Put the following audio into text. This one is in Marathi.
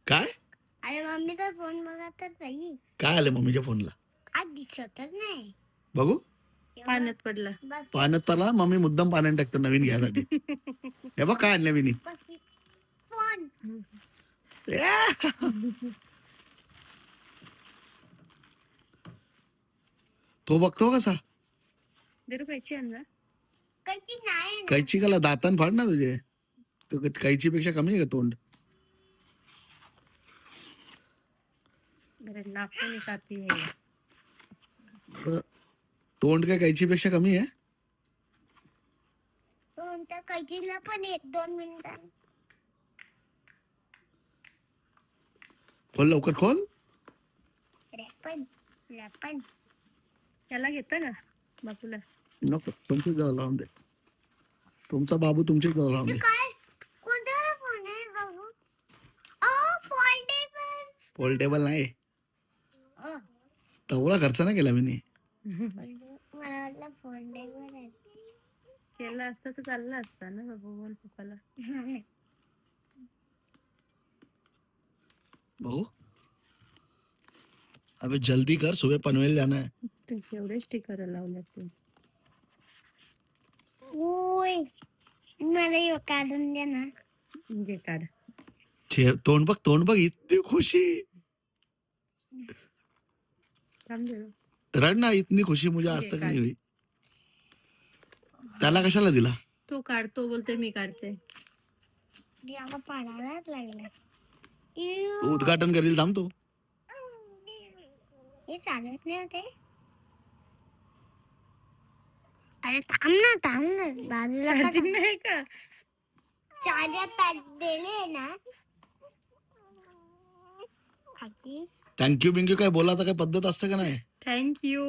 काय अरे मम्मीचा फोन बघा तर सही काय आलं मम्मीच्या फोनला? आज दिसतच नाही. बघू. पाण्यात पडला. बस पाण्यात पडला. मम्मी मुद्दाम पाण्यात टाकतो नवीन घ्यायसाठी. हे बघ काय आणलं विनी. बस फोन तो बघतो कसा. देरू कैची आणला. कधी नाही ना. कैची काला दातान फाड ना तुझे. तो कैची पेक्षा कमी आहे का तोंड? मेरे नाखून ही काफी है. तोंड काय कैची पेक्षा कमी आहे? फोन तर कधीला पण 1-2 मिनिटां. खोल लवकर खोल. लपन त्याला घेतं का बापूला. नको तुमच्या जवळ राहून दे. तुमचा बाबू तुमच्या जवळ राहून दे. काय कोणता फोन आहे बाबू? फोल्डेबल. फोल्डेबल नाही. तेवढा खर्च नाही केला मी. मला वाटलं फोल्डेबल आहे. केला असतं तर चाललं असतं ना बाबू बोल पप्पाला. बघू. अबे जल्दी कर सुबह पनवेल जाना है. तू केवढे स्टिकर लावले तू. ओय मला यो काढून दे ना. म्हणजे काढ. तोंड बघ इतनी खुशी. थांब दे. रड ना इतनी खुशी मुझे आज तक नहीं हुई. त्याला कशाला दिला? तू काढतो बोलते मी काढते. याला पाडायलाच लागलं. तो उद्घाटन करील थांब तो. हे चालूच नाही होते. अरे थांब ना बाजूला चार्जिंग नाही का. चार्जर पॅड दिले ना. खाती थँक्यू बिंक्यू काय बोलायचं काय पद्धत असते का नाही? थँक्यू.